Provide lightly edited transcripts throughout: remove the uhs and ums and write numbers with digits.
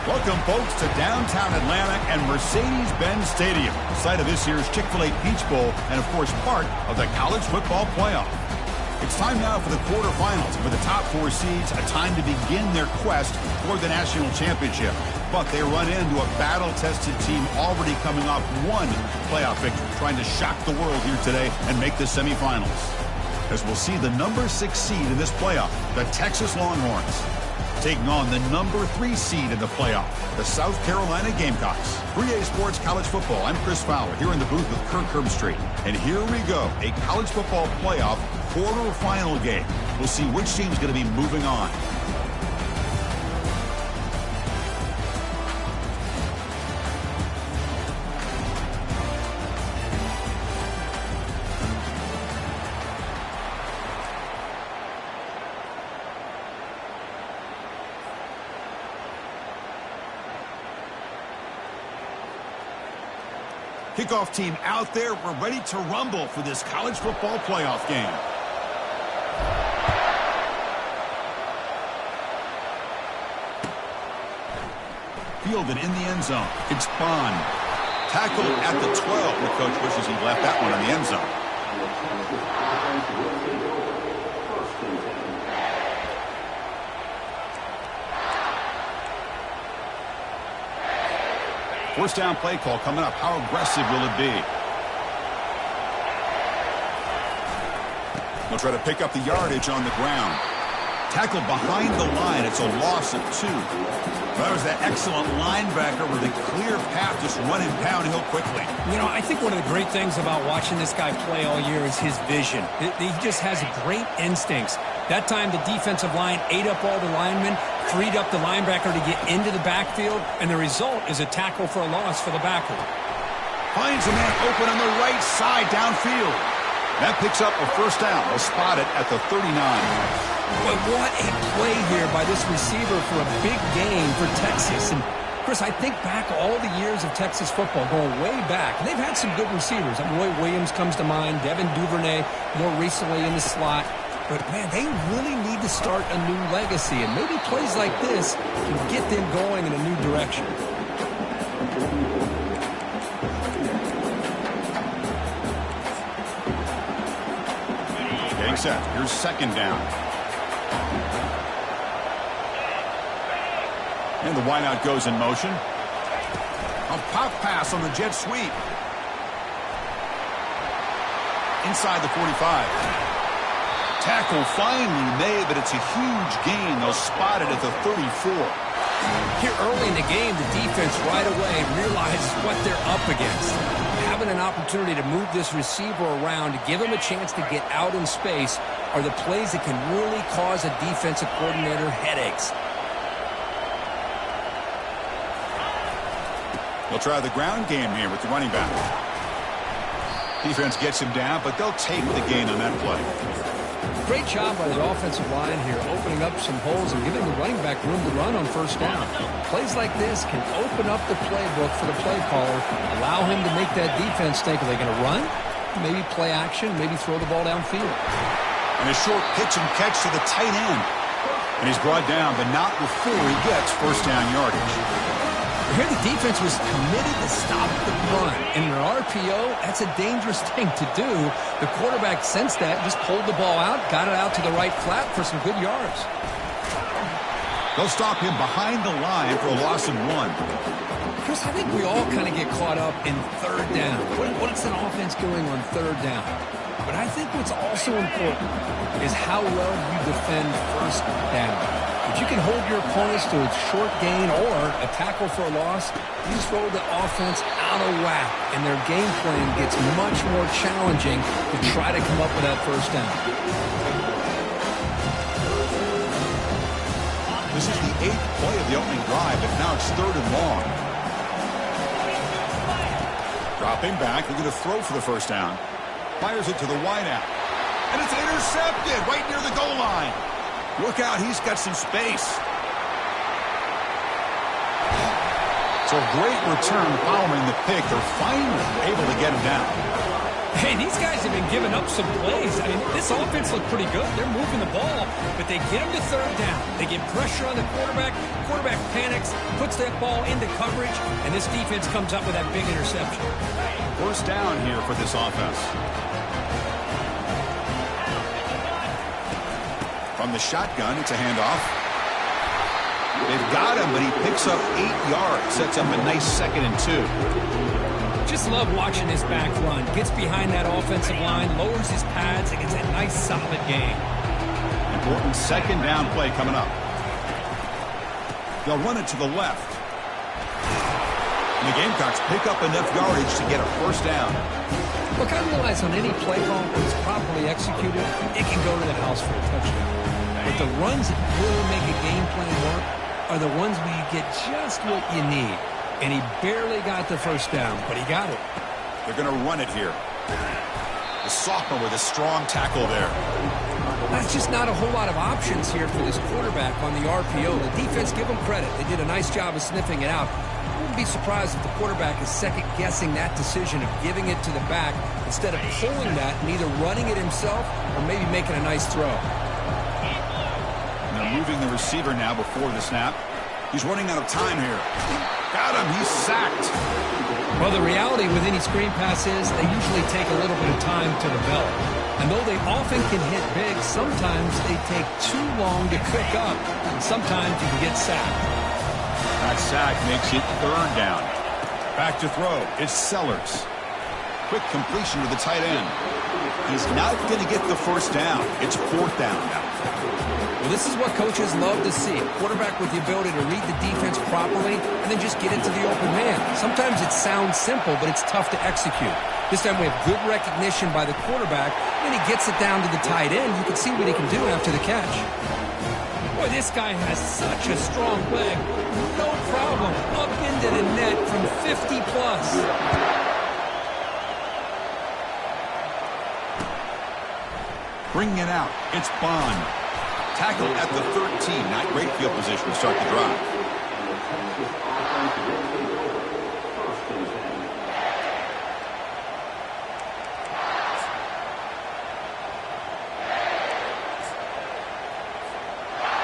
Welcome, folks, to downtown Atlanta and Mercedes-Benz Stadium, site of this year's Chick-fil-A Peach Bowl and, of course, part of the college football playoff. It's time now for the quarterfinals, and with the top four seeds, a time to begin their quest for the national championship. But they run into a battle-tested team already coming off one playoff victory, trying to shock the world here today and make the semifinals. As we'll see the number 6 seed in this playoff, the Texas Longhorns, taking on the number 3 seed in the playoff, the South Carolina Gamecocks. 3A Sports College Football, I'm Chris Fowler, here in the booth with Kirk Herbstreit. And here we go, a college football playoff quarterfinal game. We'll see which team's going to be moving on. Kickoff team out there. We're ready to rumble for this college football playoff game. Fielded in the end zone. It's Bond. Tackled at the 12. The coach wishes he left that one in the end zone. First down play call coming up. How aggressive will it be? They'll try to pick up the yardage on the ground. Tackled behind the line. It's a loss of 2. That was that excellent linebacker with a clear path, just running downhill quickly. You know, I think one of the great things about watching this guy play all year is his vision. He just has great instincts. That time, the defensive line ate up all the linemen, freed up the linebacker to get into the backfield, and the result is a tackle for a loss for the backer. Finds a man open on the right side downfield. That picks up a first down. They'll spot it at the 39. But what a play here by this receiver for a big gain for Texas. And, Chris, I think back all the years of Texas football, going way back, and they've had some good receivers. Roy Williams comes to mind, Devin Duvernay more recently in the slot. But, man, they really need to start a new legacy, and maybe plays like this can get them going in a new direction. Getting set. Here's second down. And the wideout goes in motion. A pop pass on the jet sweep. Inside the 45. Tackle finally made, but it's a huge gain. They'll spot it at the 34. Here early in the game, the defense right away realizes what they're up against. Having an opportunity to move this receiver around, to give him a chance to get out in space, are the plays that can really cause a defensive coordinator headaches. They'll try the ground game here with the running back. Defense gets him down, but they'll take the gain on that play. Great job by the offensive line here, opening up some holes and giving the running back room to run on first down. Plays like this can open up the playbook for the play caller, allow him to make that defense think, are they going to run? Maybe play action, maybe throw the ball downfield. And a short pitch and catch to the tight end. And he's brought down, but not before he gets first down yardage. Here the defense was committed to stop the run. And in an RPO, that's a dangerous thing to do. The quarterback sensed that, just pulled the ball out, got it out to the right flat for some good yards. They'll stop him behind the line for a loss of 1. Chris, I think we all kind of get caught up in third down. What's an offense doing on third down? But I think what's also important is how well you defend first down. If you can hold your opponents to a short gain or a tackle for a loss, you just throw the offense out of whack, and their game plan gets much more challenging to try to come up with that first down. This is the 8th play of the opening drive, but now it's 3rd and long. Dropping back, looking to throw for the first down. Fires it to the wideout. And it's intercepted right near the goal line. Look out, he's got some space. So a great return following the pick. They're finally able to get him down. Hey, these guys have been giving up some plays. I mean, this offense looked pretty good. They're moving the ball, but they get them to third down. They get pressure on the quarterback. Quarterback panics, puts that ball into coverage, and this defense comes up with that big interception. First down here for this offense. From the shotgun, it's a handoff. They've got him, but he picks up 8 yards. Sets up a nice 2nd and 2. Just love watching this back run. Gets behind that offensive line, lowers his pads, and gets a nice solid gain. Important 2nd down play coming up. They'll run it to the left. And the Gamecocks pick up enough yardage to get a first down. Look, I realize on any play call, when it's properly executed, it can go to the house for a touchdown. But the runs that really make a game plan work are the ones where you get just what you need. And he barely got the first down, but he got it. They're going to run it here. The sophomore with a strong tackle there. That's just not a whole lot of options here for this quarterback on the RPO. The defense, give them credit. They did a nice job of sniffing it out. I wouldn't be surprised if the quarterback is second-guessing that decision of giving it to the back instead of pulling that and either running it himself or maybe making a nice throw. And they're moving the receiver now before the snap. He's running out of time here. Got him. He's sacked. Well, the reality with any screen pass is they usually take a little bit of time to develop. And though they often can hit big, sometimes they take too long to cook up. And sometimes you can get sacked. That sack makes it 3rd down. Back to throw. It's Sellers. Quick completion to the tight end. He's not going to get the first down. It's 4th down now. Well, this is what coaches love to see. A quarterback with the ability to read the defense properly and then just get it to the open man. Sometimes it sounds simple, but it's tough to execute. This time we have good recognition by the quarterback. Then he gets it down to the tight end. You can see what he can do after the catch. Boy, this guy has such a strong leg. No problem. Up into the net from 50-plus. Bringing it out. It's Bond. Tackle at the 13. Not great field position to start the drive.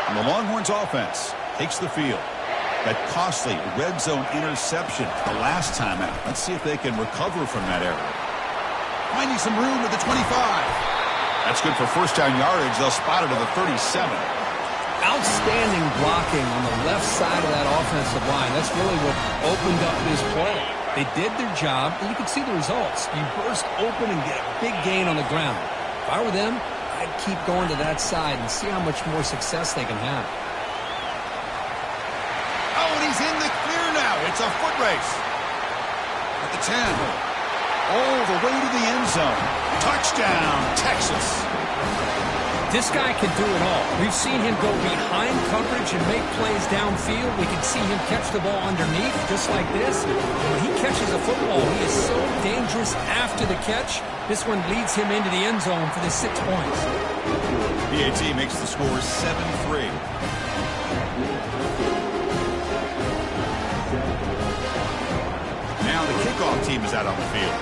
And the Longhorns offense takes the field. That costly red zone interception the last time out. Let's see if they can recover from that error. Finding some room at the 25. That's good for first down yardage. They'll spot it at the 37. Outstanding blocking on the left side of that offensive line. That's really what opened up this play. They did their job, and you can see the results. You burst open and get a big gain on the ground. If I were them, I'd keep going to that side and see how much more success they can have. Oh, and he's in the clear now. It's a foot race. At the 10. All the way to the end zone. Touchdown, Texas. This guy can do it all. We've seen him go behind coverage and make plays downfield. We can see him catch the ball underneath, just like this. When he catches a football, he is so dangerous after the catch. This one leads him into the end zone for the 6 points. PAT makes the score 7-3. Now the kickoff team is out on the field.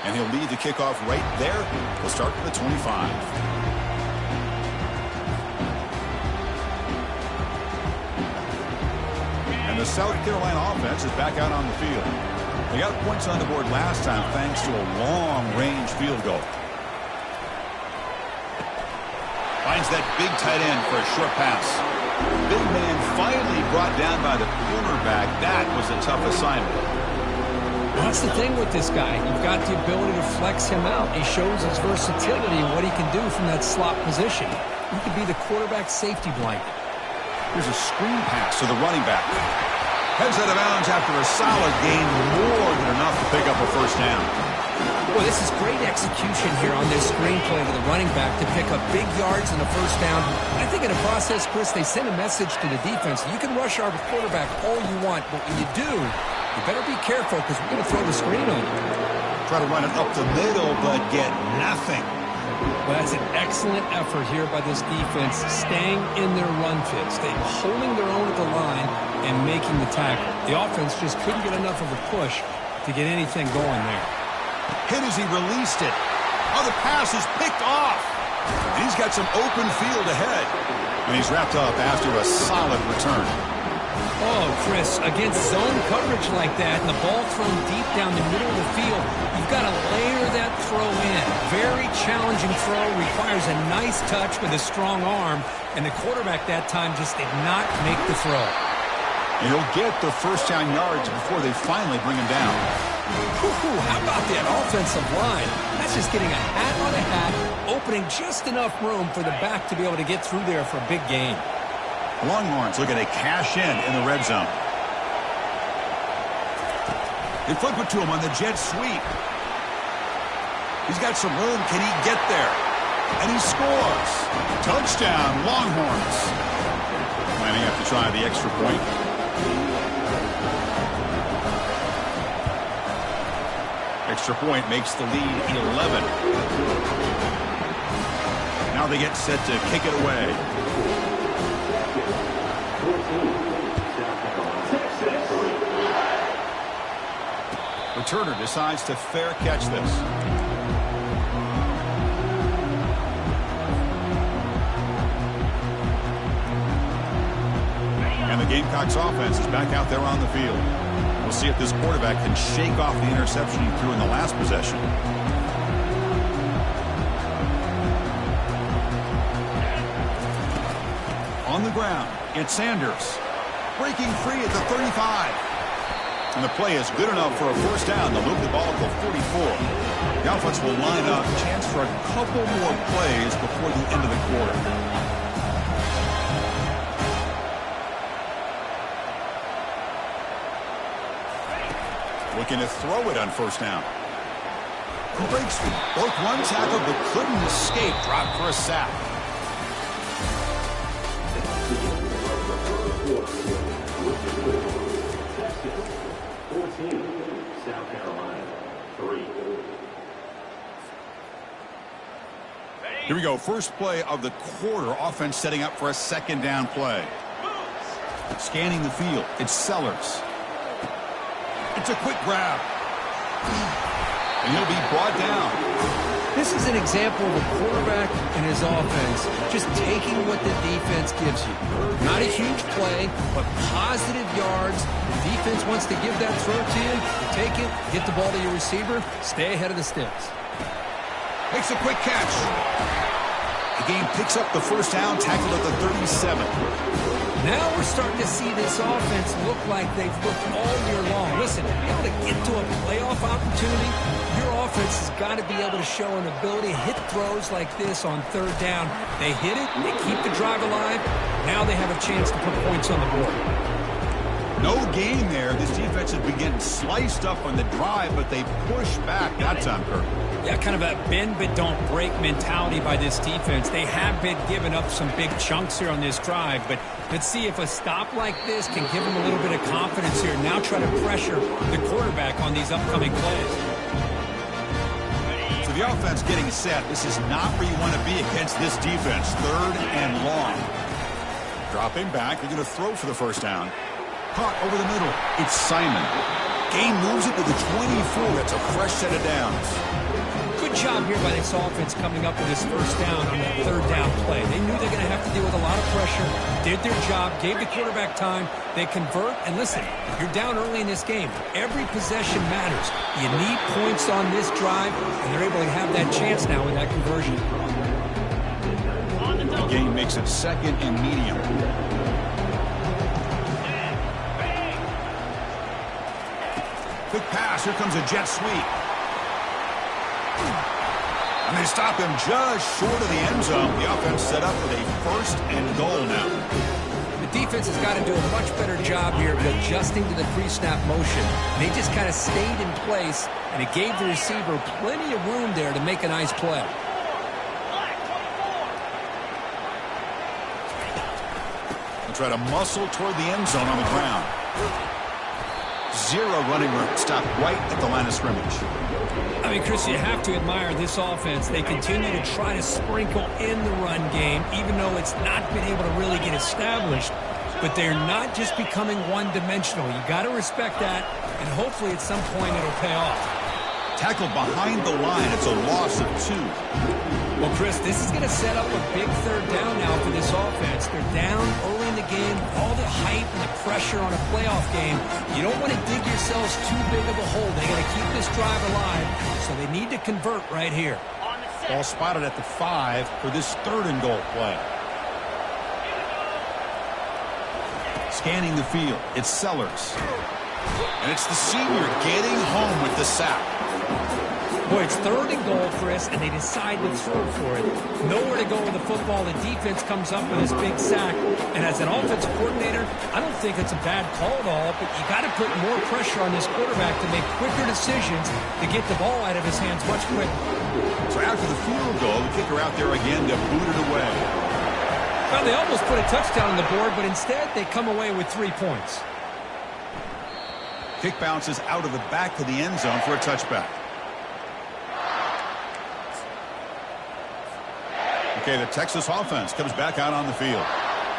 And he'll lead the kickoff right there. We'll start at the 25. And the South Carolina offense is back out on the field. They got points on the board last time thanks to a long-range field goal. Finds that big tight end for a short pass. Big man finally brought down by the cornerback. That was a tough assignment. That's the thing with this guy. You've got the ability to flex him out. He shows his versatility and what he can do from that slot position. He could be the quarterback safety blanket. Here's a screen pass to the running back. Heads out of bounds after a solid gain, more than enough to pick up a first down. Boy, this is great execution here on this screen play to the running back to pick up big yards and a first down. I think in the process, Chris, they send a message to the defense. You can rush our quarterback all you want, but when you do, you better be careful because we're going to throw the screen on you. Try to run it up the middle, but get nothing. Well, that's an excellent effort here by this defense, staying in their run fit, staying holding their own at the line and making the tackle. The offense just couldn't get enough of a push to get anything going there. Hit as he released it. Oh, the pass is picked off. And he's got some open field ahead. And he's wrapped up after a solid return. Oh, Chris, against zone coverage like that and the ball thrown deep down the middle of the field, you've got to layer that throw in. Very challenging throw, requires a nice touch with a strong arm, and the quarterback that time just did not make the throw. And he'll get the first down yards before they finally bring him down. How about that offensive line? That's just getting a hat on a hat, opening just enough room for the back to be able to get through there for a big gain. Longhorns looking to cash in the red zone. They flip it to him on the jet sweep. He's got some room. Can he get there? And he scores. Touchdown, Longhorns. Planning up to try the extra point. Extra point makes the lead 11. Now they get set to kick it away. Returner decides to fair catch this. And the Gamecocks offense is back out there on the field. We'll see if this quarterback can shake off the interception he threw in the last possession. On the ground, it's Sanders. Breaking free at the 35. And the play is good enough for a first down. They'll move the ball to the 44. The offense will line up. Chance for a couple more plays before the end of the quarter. Looking to throw it on first down. He breaks through. Broke one tackle but couldn't escape. Dropped for a sack. South Carolina, 3. Here we go. First play of the quarter. Offense setting up for a second down play. Scanning the field. It's Sellers. It's a quick grab. And he'll be brought down. This is an example of a quarterback and his offense just taking what the defense gives you. Not a huge play, but positive yards. The defense wants to give that throw to you. You take it, get the ball to your receiver, stay ahead of the sticks. Makes a quick catch. The game picks up the first down, tackled at the 37. Now we're starting to see this offense look like they've looked all year long. Listen, to be able to get to a playoff opportunity, your offense has got to be able to show an ability to hit throws like this on third down. They hit it, they keep the drive alive. Now they have a chance to put points on the board. No gain there. This defense has been getting sliced up on the drive, but they push back that time, Kirk. Yeah, kind of a bend but don't break mentality by this defense. They have been giving up some big chunks here on this drive, but let's see if a stop like this can give them a little bit of confidence here. Now try to pressure the quarterback on these upcoming plays. So the offense getting set. This is not where you want to be against this defense. Third and long. Dropping back. They're going to throw for the first down. Caught over the middle. It's Simon. Gain moves it to the 24. That's a fresh set of downs. Good job here by this offense coming up with this first down on that third down play. They knew they're going to have to deal with a lot of pressure, did their job, gave the quarterback time. They convert, and listen, you're down early in this game. Every possession matters. You need points on this drive, and they're able to have that chance now with that conversion. The game makes it second and medium. Quick pass. Here comes a jet sweep. And they stop him just short of the end zone. The offense set up with a first and goal now. The defense has got to do a much better job here of adjusting to the pre-snap motion. They just kind of stayed in place, and it gave the receiver plenty of room there to make a nice play. They'll try to muscle toward the end zone on the ground. zero running room. Stopped right at the line of scrimmage. I mean, Chris, you have to admire this offense. They continue to try to sprinkle in the run game, even though it's not been able to really get established. But they're not just becoming one-dimensional. You got to respect that, and hopefully at some point it'll pay off. Tackled behind the line. It's a loss of 2. Well, Chris, this is going to set up a big third down now for this offense. They're down early in the game, all the hype and the pressure on a playoff game. You don't want to dig yourselves too big of a hole. They got to keep this drive alive, so they need to convert right here. Ball spotted at the 5 for this 3rd and goal play. Scanning the field, it's Sellers. And it's the senior getting home with the sack. Boy, it's 3rd and goal, Chris, and they decide to throw for it. Nowhere to go with the football. The defense comes up with this big sack. And as an offensive coordinator, I don't think it's a bad call at all, but you got to put more pressure on this quarterback to make quicker decisions to get the ball out of his hands much quicker. So after the field goal, the kicker out there again to boot it away. Well, they almost put a touchdown on the board, but instead they come away with 3 points. Kick bounces out of the back of the end zone for a touchback. Okay, the Texas offense comes back out on the field.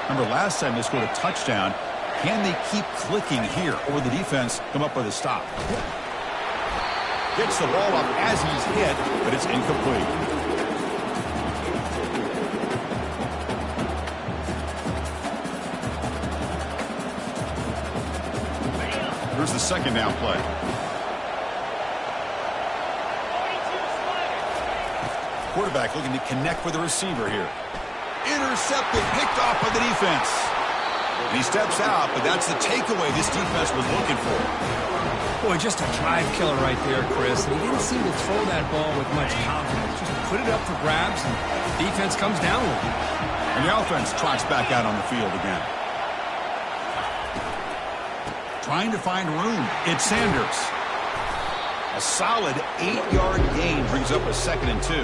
Remember, last time they scored a touchdown. Can they keep clicking here, or will the defense come up with a stop? Gets the ball up as he's hit, but it's incomplete. Here's the 2nd down play. Quarterback looking to connect with the receiver here. Intercepted, picked off by the defense. And he steps out, but that's the takeaway this defense was looking for. Boy, just a drive killer right there, Chris. And he didn't seem to throw that ball with much confidence. Just put it up for grabs, and defense comes down with it. And the offense trots back out on the field again. Trying to find room. It's Sanders. A solid 8-yard gain brings up a 2nd and 2.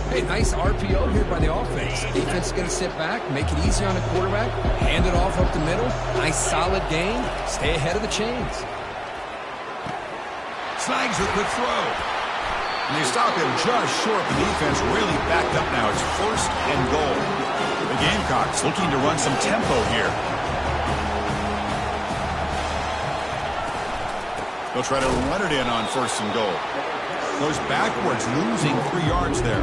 Hey, nice RPO here by the offense. Defense is going to sit back, make it easy on the quarterback, hand it off up the middle. Nice solid gain. Stay ahead of the chains. Snags a quick throw. And they stop him just short. The defense really backed up now. It's 1st and goal. The Gamecocks looking to run some tempo here. They'll try to run it in on 1st and goal. Goes backwards, losing 3 yards there.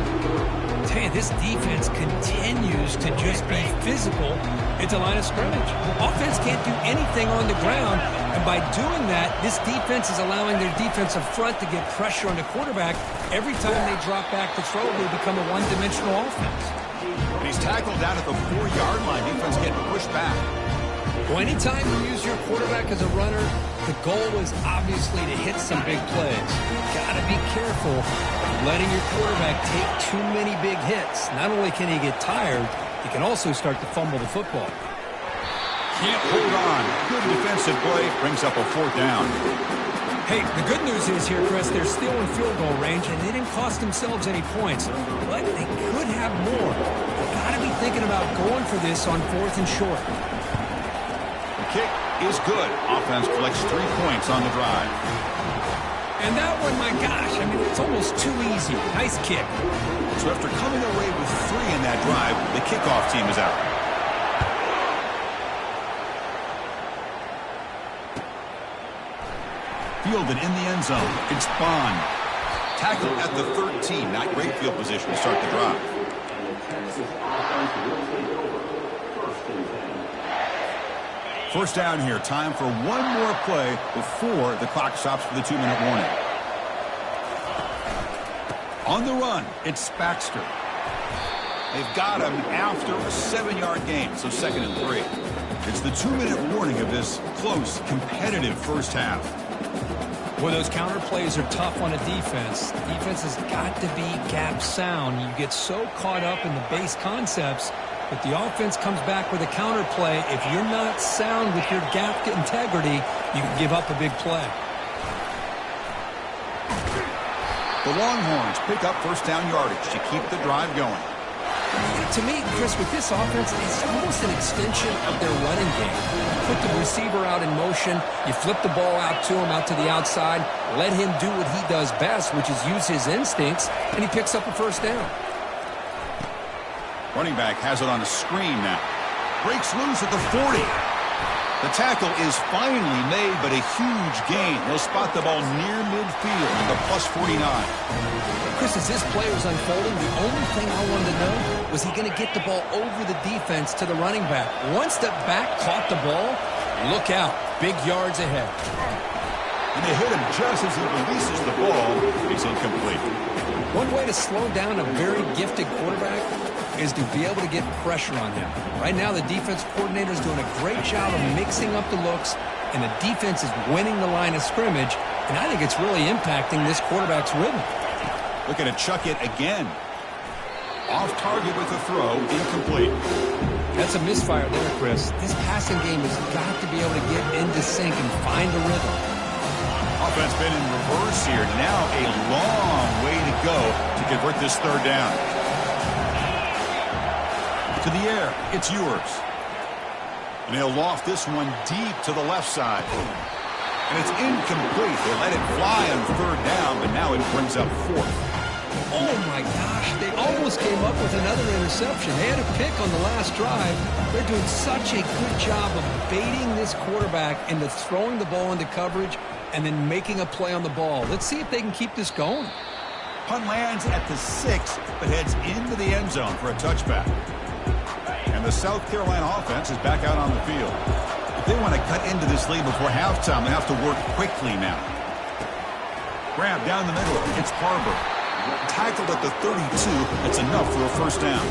Tell you, this defense continues to just be physical at the line of scrimmage. Offense can't do anything on the ground, and by doing that, this defense is allowing their defensive front to get pressure on the quarterback. Every time they drop back to throw, they become a one-dimensional offense. And he's tackled down at the 4-yard line. Defense getting pushed back. Well, anytime you use your quarterback as a runner, the goal is obviously to hit some big plays. You've got to be careful of letting your quarterback take too many big hits. Not only can he get tired, he can also start to fumble the football. Can't hold on. Good defensive play brings up a 4th down. Hey, the good news is here, Chris, they're still in field goal range, and they didn't cost themselves any points. But they could have more. They've got to be thinking about going for this on 4th and short. Kick is good. Offense collects 3 points on the drive. And that one, my gosh, I mean, it's almost too easy. Nice kick. So after coming away with 3 in that drive, the kickoff team is out. Fielded in the end zone. It's Bond. Tackled at the 13. Not great field position to start the drive. First down here. Time for one more play before the clock stops for the 2-minute warning. On the run, it's Baxter. They've got him after a 7-yard gain, so 2nd and 3. It's the 2-minute warning of this close, competitive first half. Well, those counter plays are tough on a defense. The defense has got to be gap sound. You get so caught up in the base concepts, but the offense comes back with a counter play. If you're not sound with your gap integrity, you can give up a big play. The Longhorns pick up first down yardage to keep the drive going. To me, Chris, with this offense, it's almost an extension of their running game. Put the receiver out in motion, you flip the ball out to him, out to the outside, let him do what he does best, which is use his instincts, and he picks up a first down. Running back has it on a screen now. Breaks loose at the 40. The tackle is finally made, but a huge gain. He'll spot the ball near midfield at the +49. Chris, as this play was unfolding, the only thing I wanted to know was he going to get the ball over the defense to the running back. Once the back caught the ball, look out. Big yards ahead. And they hit him just as he releases the ball. It's incomplete. One way to slow down a very gifted quarterback is to be able to get pressure on him. Right now, the defense coordinator is doing a great job of mixing up the looks, and the defense is winning the line of scrimmage, and I think it's really impacting this quarterback's rhythm. Looking to chuck it again. Off target with the throw, incomplete. That's a misfire there, Chris. This passing game has got to be able to get into sync and find a rhythm. Offense been in reverse here. Now a long way to go to convert this third down. To the air, it's yours. And he'll loft this one deep to the left side. And it's incomplete. They let it fly on third down, but now it brings up fourth. Oh, my gosh. They almost came up with another interception. They had a pick on the last drive. They're doing such a good job of baiting this quarterback into throwing the ball into coverage and then making a play on the ball. Let's see if they can keep this going. Punt lands at the 6, but heads into the end zone for a touchback. And the South Carolina offense is back out on the field. If they want to cut into this lead before halftime, they have to work quickly now. Grab down the middle. It's Harbor. Tackled at the 32. That's enough for a first down.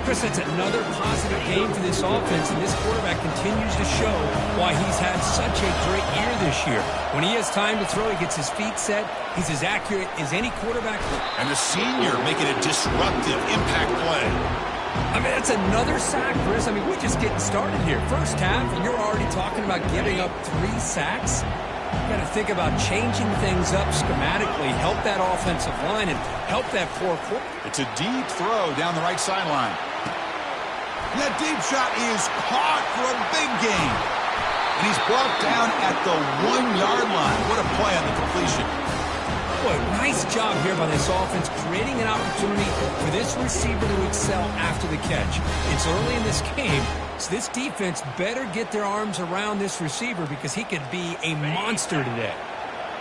Chris, that's another positive game for this offense, and this quarterback continues to show why he's had such a great year this year. When he has time to throw, he gets his feet set. He's as accurate as any quarterback. And the senior making a disruptive impact play. I mean, that's another sack, Chris. I mean, we're just getting started here. First half, and you're already talking about giving up 3 sacks. You got to think about changing things up schematically, help that offensive line, and help that poor quarterback. It's a deep throw down the right sideline. And that deep shot is caught for a big gain. And he's brought down at the 1-yard line. What a play on the completion. Boy, nice job here by this offense, creating an opportunity for this receiver to excel after the catch. It's early in this game, so this defense better get their arms around this receiver because he could be a monster today.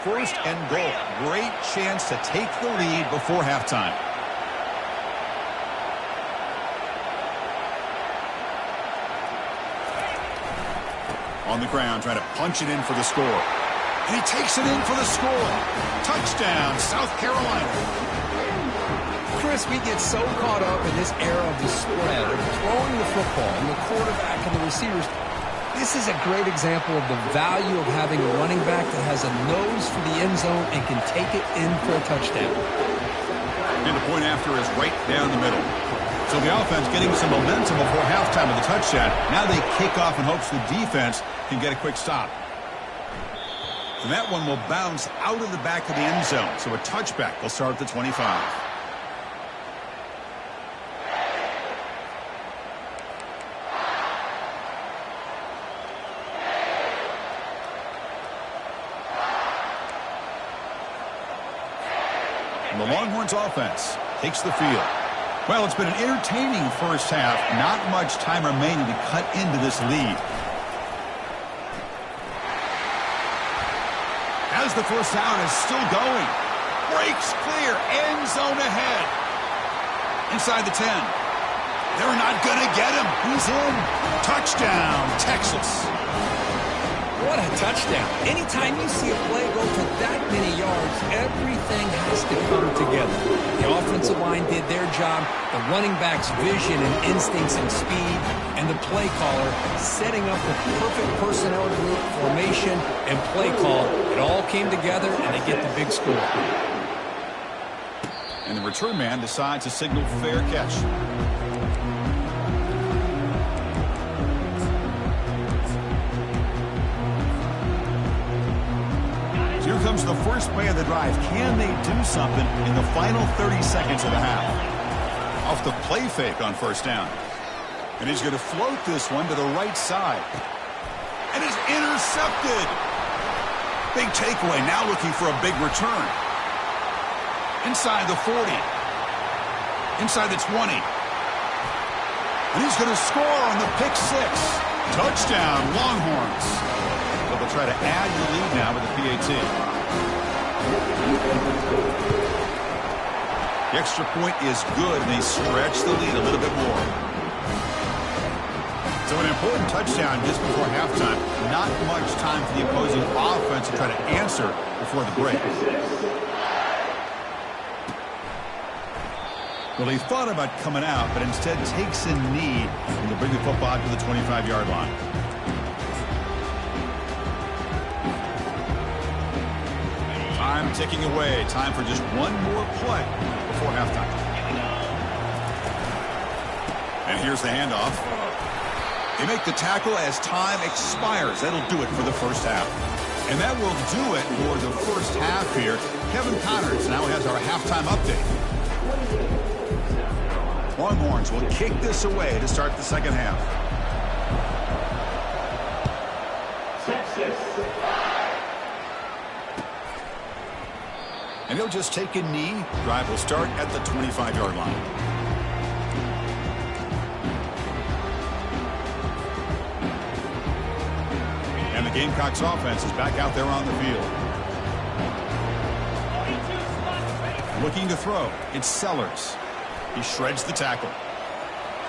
First and goal. Great chance to take the lead before halftime. On the ground, trying to punch it in for the score. And he takes it in for the score. Touchdown, South Carolina. Chris, we get so caught up in this era of the spread, of throwing the football, and the quarterback and the receivers. This is a great example of the value of having a running back that has a nose for the end zone and can take it in for a touchdown. And the point after is right down the middle. So the offense getting some momentum before halftime with the touchdown. Now they kick off in hopes the defense can get a quick stop. And that one will bounce out of the back of the end zone. So a touchback will start at the 25. And the Longhorns offense takes the field. Well, it's been an entertaining first half. Not much time remaining to cut into this lead. As the first down is still going. Breaks clear. End zone ahead. Inside the 10. They're not going to get him. He's in. Touchdown, Texas. What a touchdown. Anytime you see a play go for that many yards, everything has to come together. The offensive line did their job, the running back's vision and instincts and speed, and the play caller setting up the perfect personnel group, formation, and play call. It all came together, and they get the big score. And the return man decides to signal fair catch. Here comes the first play of the drive. Can they do something in the final 30 seconds of the half? Off the play fake on first down. And he's going to float this one to the right side. And it's intercepted. Big takeaway, now looking for a big return. Inside the 40. Inside the 20. And he's going to score on the pick six. Touchdown, Longhorns. So they'll try to add the lead now with the PAT. The extra point is good, and they stretch the lead a little bit more. So an important touchdown just before halftime. Not much time for the opposing offense to try to answer before the break. Well, he thought about coming out, but instead takes a knee and to bring the football out to the 25-yard line. Time ticking away. Time for just one more play before halftime. And here's the handoff. They make the tackle as time expires. That'll do it for the first half. And that will do it for the first half here. Kevin Connors now has our halftime update. Longhorns will kick this away to start the second half. And he'll just take a knee. Drive will start at the 25-yard line. And the Gamecocks offense is back out there on the field. Looking to throw. It's Sellers. He shreds the tackle.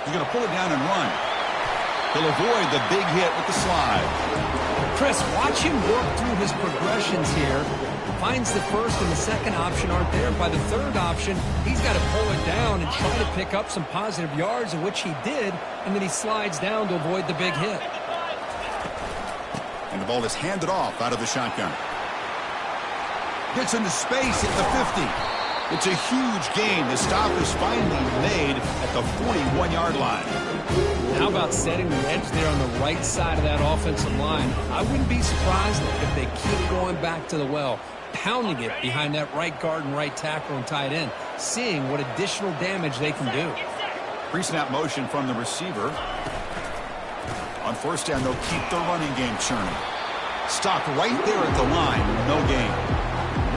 He's going to pull it down and run. He'll avoid the big hit with the slide. Chris, watch him work through his progressions here. Finds the first and the second option aren't there. By the third option, he's got to pull it down and try to pick up some positive yards, of which he did, and then he slides down to avoid the big hit. And the ball is handed off out of the shotgun. Gets into space at the 50. It's a huge gain. The stop is finally made at the 41-yard line. How about setting the edge there on the right side of that offensive line? I wouldn't be surprised if they keep going back to the well, pounding it behind that right guard and right tackle and tight end, seeing what additional damage they can do. Pre-snap motion from the receiver. On first down, they'll keep the running game churning. Stopped right there at the line. No gain.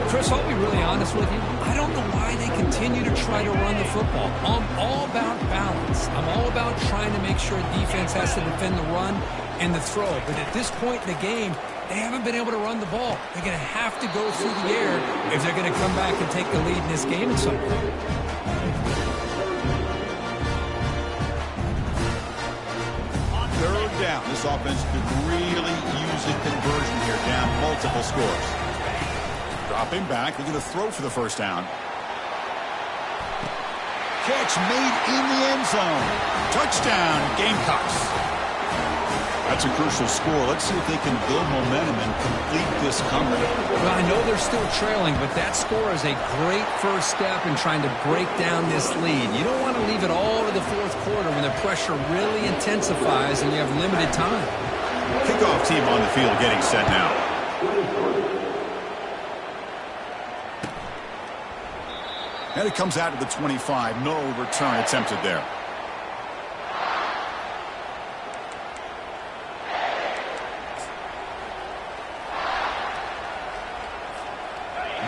Chris, I'll be really honest with you. I don't know why they continue to try to run the football. I'm all about balance. I'm all about trying to make sure defense has to defend the run and the throw. But at this point in the game, they haven't been able to run the ball. They're going to have to go through the air if they're going to come back and take the lead in this game at some point. Third down. This offense could really use a conversion here, down multiple scores. Dropping back, they're going to throw for the first down. Catch made in the end zone. Touchdown, Gamecocks. That's a crucial score. Let's see if they can build momentum and complete this comeback. Well, I know they're still trailing, but that score is a great first step in trying to break down this lead. You don't want to leave it all to the fourth quarter when the pressure really intensifies and you have limited time. Kickoff team on the field getting set now. And it comes out to the 25. No return attempted there.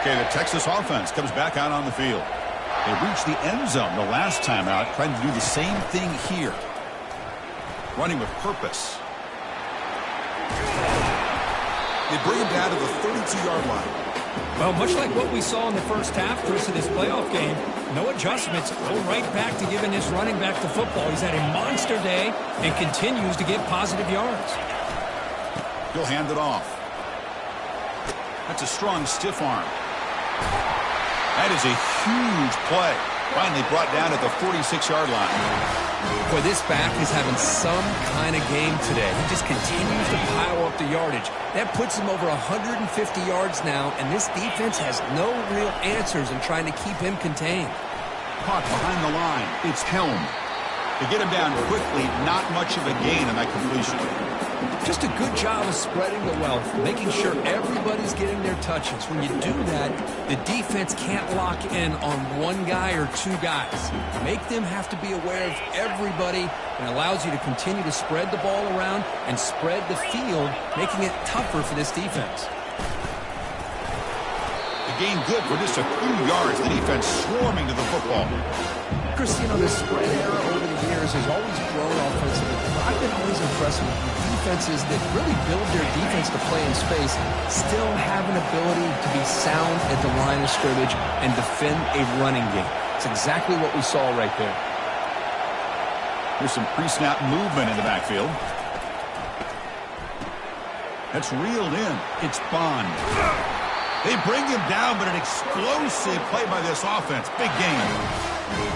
Okay, the Texas offense comes back out on the field. They reached the end zone the last time out, trying to do the same thing here. Running with purpose. They bring him down to the 32-yard line. Well, much like what we saw in the first half, Chris, of this playoff game, no adjustments, go right back to giving this running back the football. He's had a monster day and continues to get positive yards. He'll hand it off. That's a strong stiff arm. That is a huge play. Finally brought down at the 46-yard line. Boy, this back is having some kind of game today. He just continues to pile up the yardage. That puts him over 150 yards now, and this defense has no real answers in trying to keep him contained. Caught behind the line. It's Helm. To get him down quickly, not much of a gain on that completion. Just a good job of spreading the wealth, making sure everybody's getting their touches. When you do that, the defense can't lock in on one guy or two guys. Make them have to be aware of everybody, and allows you to continue to spread the ball around and spread the field, making it tougher for this defense. The gain good for just a few yards. The defense swarming to the football. Chris, you know, the spread era over the years has always grown offensively. I've been always impressed with the defenses that really build their defense to play in space, still have an ability to be sound at the line of scrimmage and defend a running game. It's exactly what we saw right there. Here's some pre-snap movement in the backfield. That's reeled in. It's Bond. They bring him down, but an explosive play by this offense. Big game.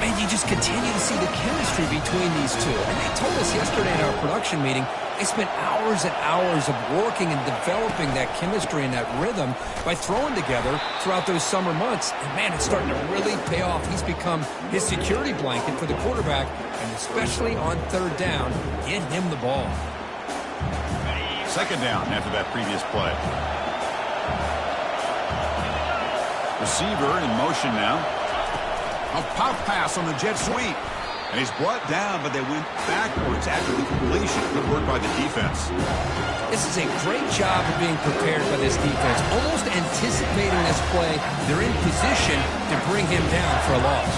Man, you just continue to see the chemistry between these two. And they told us yesterday in our production meeting, they spent hours and hours of working and developing that chemistry and that rhythm by throwing together throughout those summer months. And, man, it's starting to really pay off. He's become his security blanket for the quarterback, and especially on third down, get him the ball. Second down after that previous play. Receiver in motion now. A pop pass on the jet sweep. And he's brought down, but they went backwards after the completion. Good work by the defense. This is a great job of being prepared by this defense. Almost anticipating this play, they're in position to bring him down for a loss.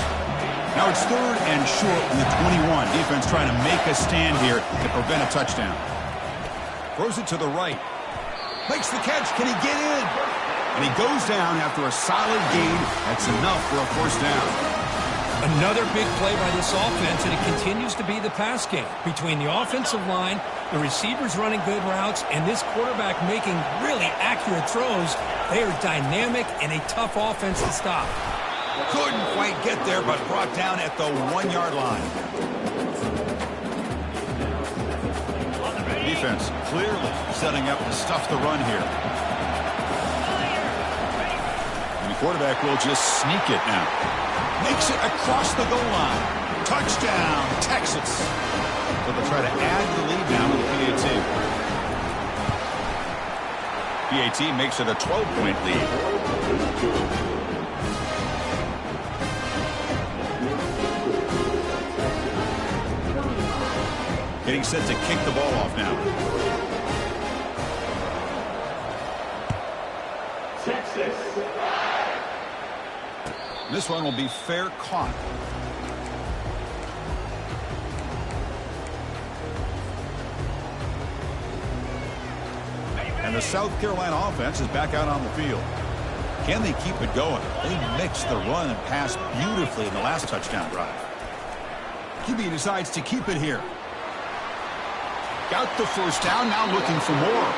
Now it's third and short from the 21. Defense trying to make a stand here to prevent a touchdown. Throws it to the right. Makes the catch. Can he get in? And he goes down after a solid gain. That's enough for a first down. Another big play by this offense, and it continues to be the pass game. Between the offensive line, the receivers running good routes, and this quarterback making really accurate throws, they are dynamic and a tough offense to stop. Couldn't quite get there, but brought down at the 1-yard line. Defense clearly setting up to stuff the run here. And the quarterback will just sneak it now. Makes it across the goal line. Touchdown, Texas. So they'll try to add the lead now with the PAT. PAT makes it a 12-point lead. Getting set to kick the ball off now. Texas. This one will be fair caught. And the South Carolina offense is back out on the field. Can they keep it going? They mixed the run and pass beautifully in the last touchdown drive. QB decides to keep it here. Got the first down, now looking for more.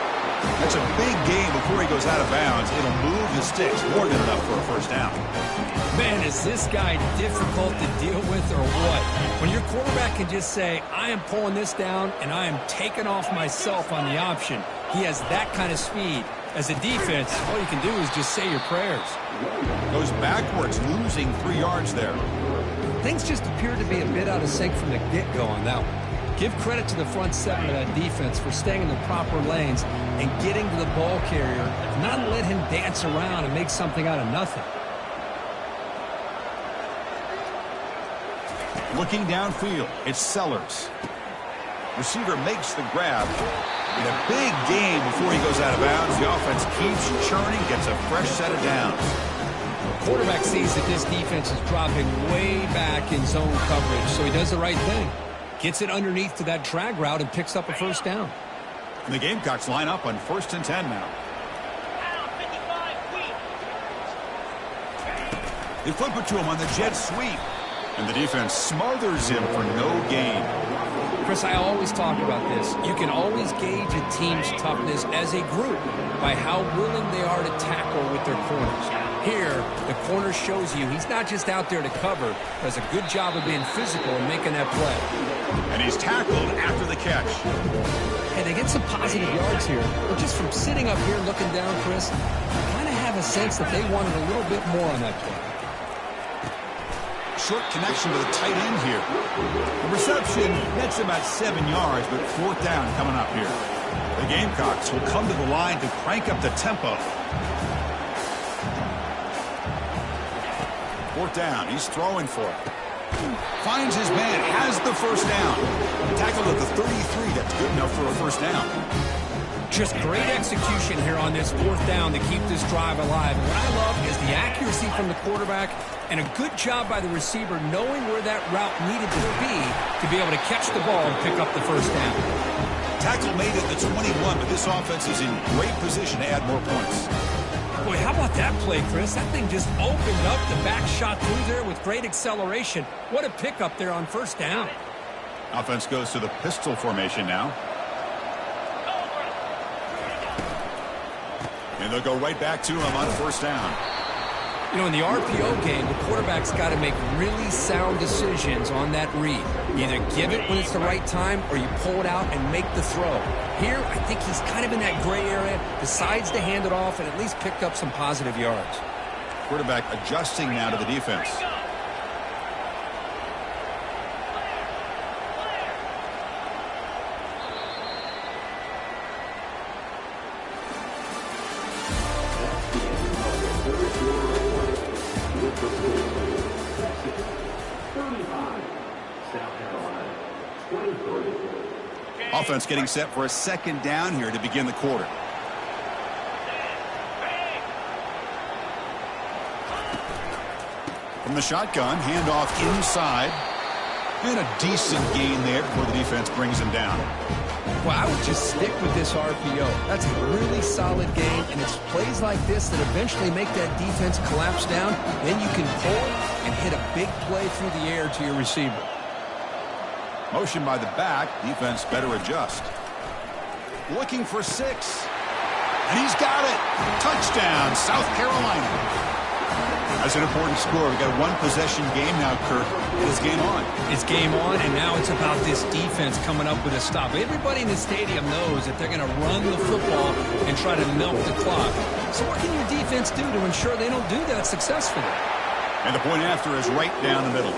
That's a big gain before he goes out of bounds. It'll move the sticks, more than enough for a first down. Man, is this guy difficult to deal with or what? When your quarterback can just say, I am pulling this down and I am taking off myself on the option. He has that kind of speed. As a defense, all you can do is just say your prayers. Goes backwards, losing 3 yards there. Things just appear to be a bit out of sync from the get-go on that one. Give credit to the front seven of that defense for staying in the proper lanes and getting to the ball carrier, not let him dance around and make something out of nothing. Looking downfield, it's Sellers. Receiver makes the grab. In a big game before he goes out of bounds, the offense keeps churning, gets a fresh set of downs. The quarterback sees that this defense is dropping way back in zone coverage, so he does the right thing. Gets it underneath to that drag route and picks up a first down. And the Gamecocks line up on 1st and 10 now. They flip it to him on the jet sweep. And the defense smothers him for no gain. Chris, I always talk about this. You can always gauge a team's toughness as a group by how willing they are to tackle with their corners. Here, the corner shows you he's not just out there to cover, does a good job of being physical and making that play. And he's tackled after the catch. And they get some positive yards here. But just from sitting up here looking down, Chris, I kind of have a sense that they wanted a little bit more on that play. Short connection to the tight end here. The reception, that's about 7 yards, but 4th down coming up here. The Gamecocks will come to the line to crank up the tempo. Fourth down. He's throwing for it. Finds his man. Has the first down. Tackled at the 33. That's good enough for a first down. Just great execution here on this fourth down to keep this drive alive. And what I love is the accuracy from the quarterback and a good job by the receiver knowing where that route needed to be able to catch the ball and pick up the first down. Tackle made at the 21, but this offense is in great position to add more points. Boy, how about that play, Chris? That thing just opened up the back shot through there with great acceleration. What a pickup there on first down. Offense goes to the pistol formation now. And they'll go right back to him on first down. You know, in the RPO game, the quarterback's got to make really sound decisions on that read. You either give it when it's the right time or you pull it out and make the throw. Here, I think he's kind of in that gray area, decides to hand it off and at least picked up some positive yards. Quarterback adjusting now to the defense. Offense getting set for a second down here to begin the quarter. From the shotgun, handoff inside. And a decent gain there before the defense brings him down. Well, I would just stick with this RPO. That's a really solid game, and it's plays like this that eventually make that defense collapse down. Then you can pull and hit a big play through the air to your receiver. Motion by the back. Defense better adjust. Looking for 6. And he's got it. Touchdown, South Carolina. That's an important score. We've got a one-possession game now, Kirk. It's game on. It's game on, and now it's about this defense coming up with a stop. Everybody in the stadium knows that they're going to run the football and try to milk the clock. So what can your defense do to ensure they don't do that successfully? And the point after is right down the middle.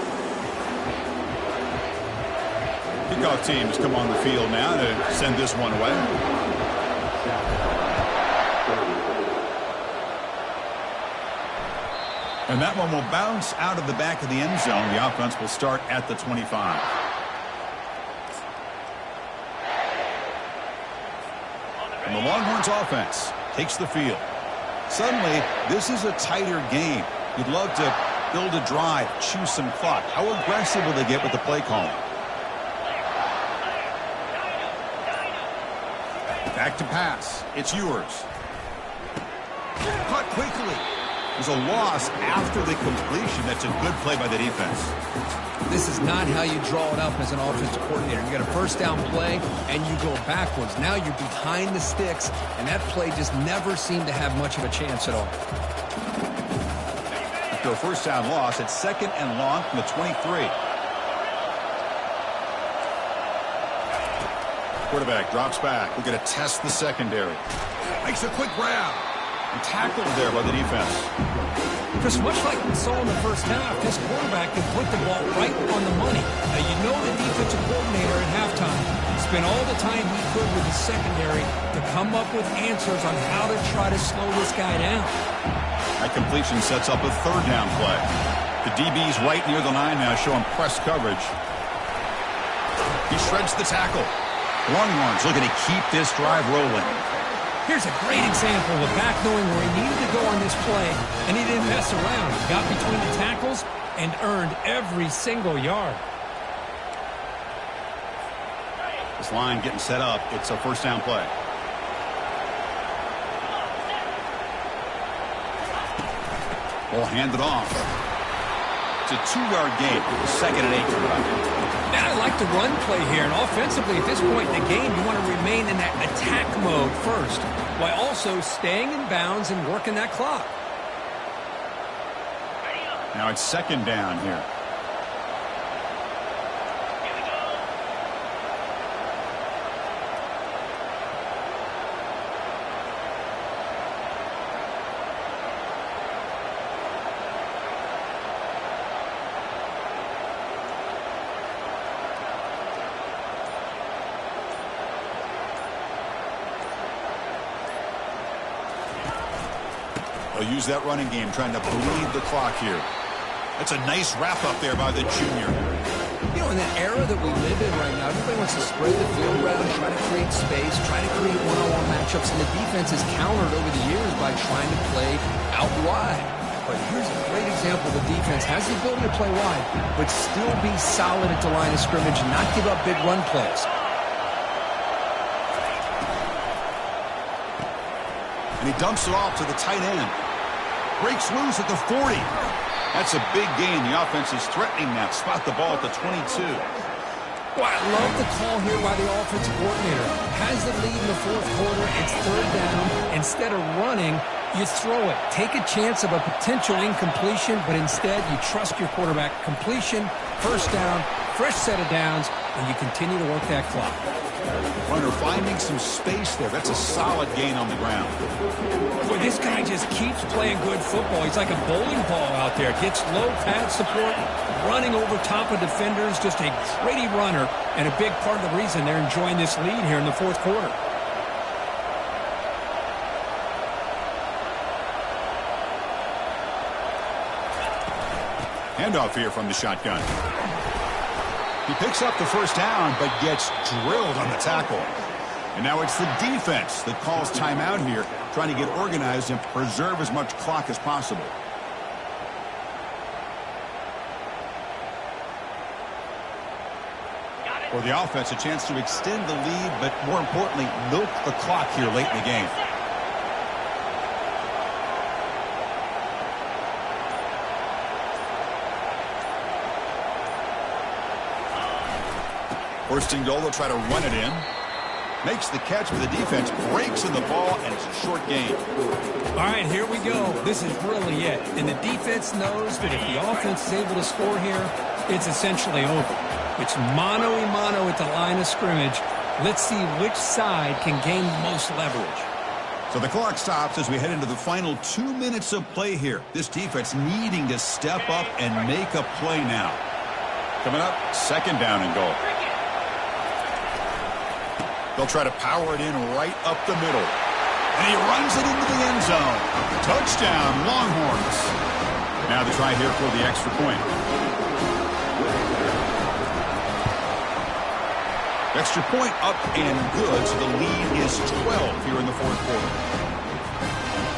Kickoff team has come on the field now to send this one away. And that one will bounce out of the back of the end zone. The offense will start at the 25. And the Longhorns offense takes the field. Suddenly, this is a tighter game. You'd love to build a drive, choose some clock. How aggressive will they get with the play calling? Back to pass. It's yours. Caught quickly. There's a loss after the completion. That's a good play by the defense. This is not how you draw it up as an offensive coordinator. You got a first down play, and you go backwards. Now you're behind the sticks, and that play just never seemed to have much of a chance at all. After a first down loss, it's second and long from the 23. Quarterback drops back. We're going to test the secondary. Makes a quick grab. And tackled there by the defense. Chris, much like we saw in the first half, this quarterback can put the ball right on the money. Now, you know the defensive coordinator at halftime spent all the time he could with the secondary to come up with answers on how to try to slow this guy down. That completion sets up a third down play. The DB's right near the line now, showing press coverage. He shreds the tackle. Longhorns looking to keep this drive rolling. Here's a great example of a back knowing where he needed to go on this play, and he didn't mess around. He got between the tackles and earned every single yard. This line getting set up. It's a first down play. Ball handed off. It's a 2-yard gain. Second and 8. And I like the run play here. And offensively, at this point in the game, you want to remain in that attack mode first, while also staying in bounds and working that clock. Now it's second down here. They'll use that running game, trying to bleed the clock here. That's a nice wrap-up there by the junior. You know, in the era that we live in right now, everybody wants to spread the field around, try to create space, try to create one-on-one matchups, and the defense is countered over the years by trying to play out wide. But here's a great example. The defense has the ability to play wide, but still be solid at the line of scrimmage and not give up big run plays. And he dumps it off to the tight end. Breaks loose at the 40. That's a big gain. The offense is threatening that. Spot the ball at the 22. Well, I love the call here by the offensive coordinator. Has the lead in the fourth quarter. It's third down. Instead of running, you throw it. Take a chance of a potential incompletion, but instead you trust your quarterback. Completion, first down, fresh set of downs, and you continue to work that clock. Runner finding some space there. That's a solid gain on the ground. Boy, this guy just keeps playing good football. He's like a bowling ball out there. Gets low pad support, running over top of defenders. Just a gritty runner, and a big part of the reason they're enjoying this lead here in the fourth quarter. Handoff here from the shotgun. He picks up the first down, but gets drilled on the tackle. And now it's the defense that calls timeout here, trying to get organized and preserve as much clock as possible. For the offense, a chance to extend the lead, but more importantly, milk the clock here late in the game. First and goal, they'll try to run it in. Makes the catch for the defense, breaks in the ball, and it's a short gain. All right, here we go. This is really it. And the defense knows that if the offense is able to score here, it's essentially over. It's mano-a-mano at the line of scrimmage. Let's see which side can gain most leverage. So the clock stops as we head into the final 2 minutes of play here. This defense needing to step up and make a play now. Coming up, second down and goal. They'll try to power it in right up the middle. And he runs it into the end zone. Touchdown, Longhorns. Now the try here for the extra point. Extra point up and good, so the lead is 12 here in the fourth quarter.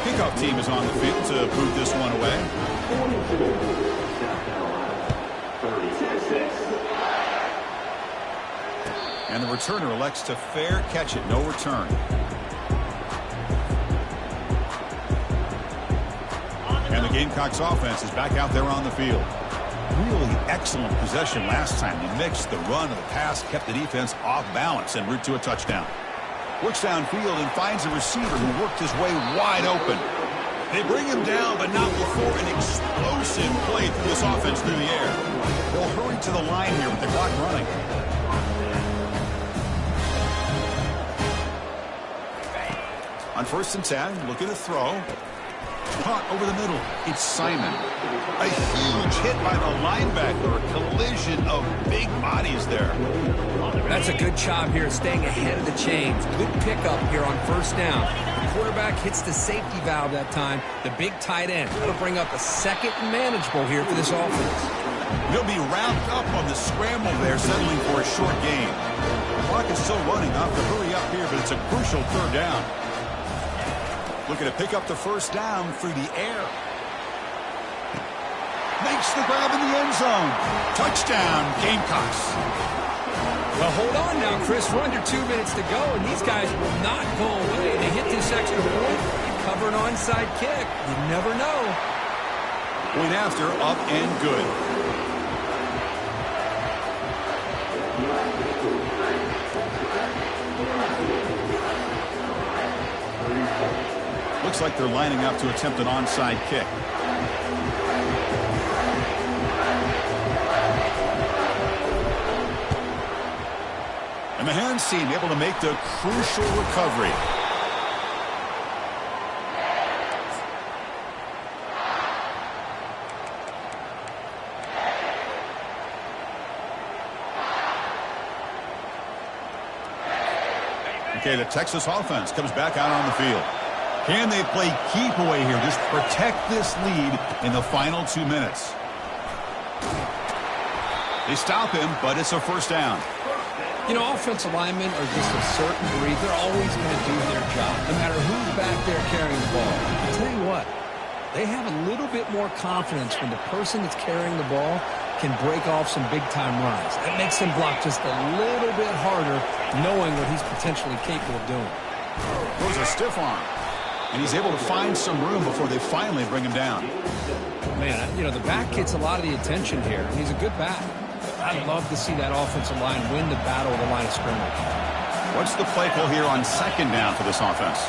Kickoff team is on the field to boot this one away. 36. And the returner elects to fair catch it. No return. And the Gamecocks offense is back out there on the field. Really excellent possession last time. He mixed the run and the pass, kept the defense off balance en route to a touchdown. Works downfield and finds a receiver who worked his way wide open. They bring him down, but not before an explosive play through this offense through the air. They'll hurry to the line here with the clock running. On first and 10, looking to throw. Caught over the middle. It's Simon. A huge hit by the linebacker. A collision of big bodies there. That's a good job here staying ahead of the chains. Good pickup here on first down. The quarterback hits the safety valve that time. The big tight end. That'll bring up a second and manageable here for this offense. They'll be wrapped up on the scramble there, settling for a short gain. The clock is still running. They'll have to hurry up here, but it's a crucial third down. Looking to pick up the first down through the air. Makes the grab in the end zone. Touchdown, Gamecocks. Well, hold on now, Chris. We're under 2 minutes to go, and these guys will not go away. They hit this extra point, cover an onside kick. You never know. Point after, up and good. Looks like they're lining up to attempt an onside kick. And the hands team able to make the crucial recovery. Okay, the Texas offense comes back out on the field. Can they play keep away here? Just protect this lead in the final 2 minutes. They stop him, but it's a first down. You know, offensive linemen are just a certain breed. They're always going to do their job, no matter who's back there carrying the ball. I'll tell you what, they have a little bit more confidence when the person that's carrying the ball can break off some big-time runs. That makes them block just a little bit harder, knowing what he's potentially capable of doing. Throws a stiff arm, and he's able to find some room before they finally bring him down. Man, you know, the back gets a lot of the attention here. He's a good back. I'd love to see that offensive line win the battle of the line of scrimmage. What's the play call here on second down for this offense?